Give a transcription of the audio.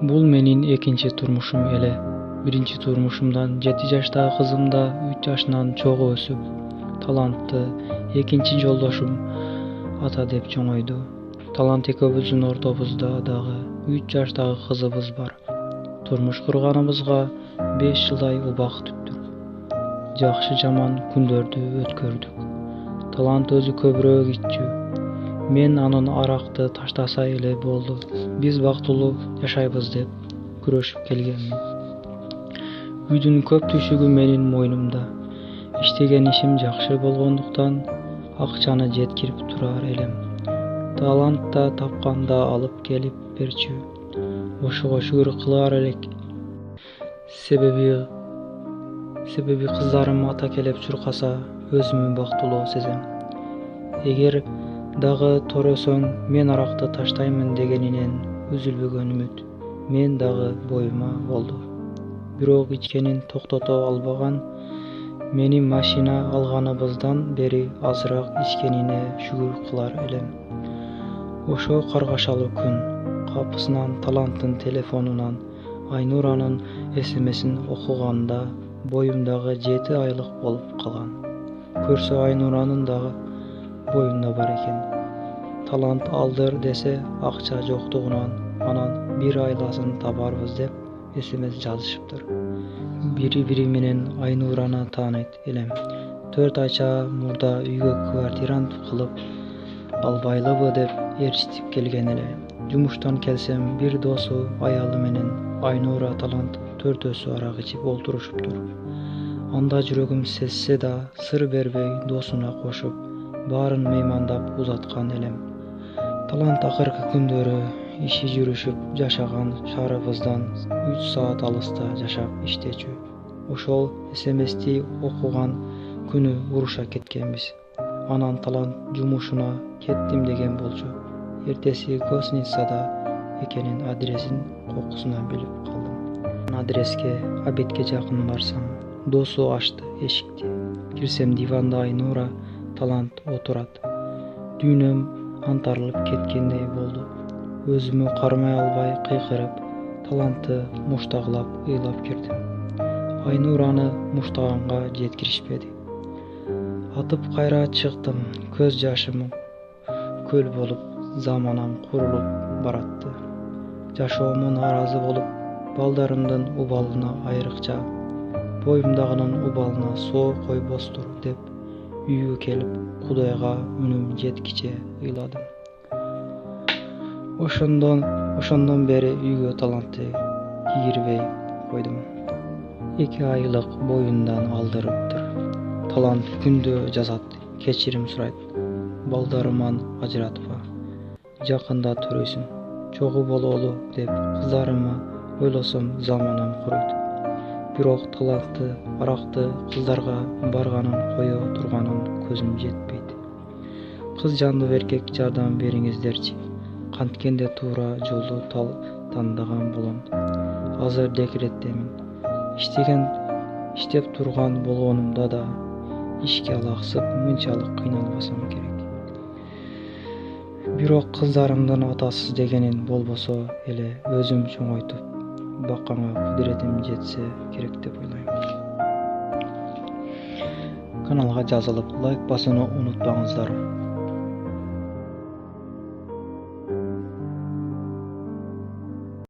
Бул менин экинчи турмушум эле. Биринчи турмушумдан 7 жаштагы кызым да 3 жашынан чогуу өсүп, талантты экинчи жолдошум ата деп чоңойду. Талант экөөбүздүн ортобузда дагы 3 жаштагы кызыбыз бар. Турмуш курганыбызга 5 жылдай убак түптүк. Жакшы жаман күндөрдү өткөрдүк. Талант өзү көбүрөөк иччү. Мен анын аракты таштаса эле болду. Биз бактылуу жашайбыз деп күрөшүп келгенмин. Үйдүн көп түшүгү менин мойнумда. Иштеген ишим жакшы болгондуктан акчаны жеткирип турар элем. Талант да тапканда алып келип берчү. Ошого шүгүр кылар элек. Себеби кыздарым ата келип чуркаса, өзүмү бактылуу сезем. Эгер дагы торосоң, мен аракты таштаймын дегенинен үзүлбөгөн үмүт мен дагы боюма болду. Бирок ичкенин токтото албаган. Мени машина алганыбыздан бери азыраак ичкенине шүгүр кылар элем. Ошо каргашалуу күн капысынан таланттын телефонунан Айнуранын СМСин окуганда боюмдагы 7 айлык болуп калган. Көрсө Айнуранын дагы боюнда бар экен. Талант алдыр десе акча жоктугунан анан 1 айласын табарбыз деп СМС жазышыптыр. Бири менен Айнураны тааныйт элем. 4 айча мурда үйгө квартирант кылып албайлыбы деп ээрчитип келген эле. Жумуштан келсем, бир досу аялы менен Айнура Талант төртөөсү арак ичип олтурушуптур. Анда жүрөгүм сезсе да сыр бербей досуна кошуп, баарын меймандап узаткан элем. Талант акыркы күндөрү иши жүрүшүп жашаган шаарыбыздан 3 саат алыста жашап иштечү. Ошол СМСти окуган күнү уруша кеткенбиз. Анан Талант жумушуна кеттим деген болчу. Эртеси Гостиницада экенин адресин кокусунан билип калдым. Адреске обедке жакын барсам, досу ачты эшикти. Кирсем, диванда Айнура Талант отурат. Дүйнөм антарылып кеткендей болду. Өзүмү кармай албай кыйкырып, Талантты муштаглап ыйлап кирдим. Айнураны муштаганга жеткиришпеди. Атып кайра чыктым. Көз жашым көл болуп, заманам курулуп баратты. Жашоомун нааразы болуп, балдарымдын убалына айрыкча, боюмдагынын убалына соо койбостур деп үйгө келип, Кудайга үнүм жеткиче ыйладым. Ошондон бери үйгө Талантты кийгирбей койдум. 2 айлык боюндан алдырыптыр. Талант күндө жазат, кечирим сурайт. Балдарыман ажыратпа. Жакында төрөйсүн. Чогуу бололу деп кыздарымы ойлосом, заманам куруйт. Бирок Талантты аракты кыздарга барганын кое турганын көзүм жетпейт. Кыз жандуу эркек жардам бериңиздерчи. Канткенде туура жолду тандаган болом. Азыр декреттемин. Иштеп турган болгонумда да ишке алаксып мынчалык кыйналбасам керек. Бирок кыздарымдын атасыз дегенин болбосо эле өзүм чоңойтуп, бакканга кудуретим жетсе керек деп ойлойм. Каналга жазылып, лайк басууну унутпаңыздар.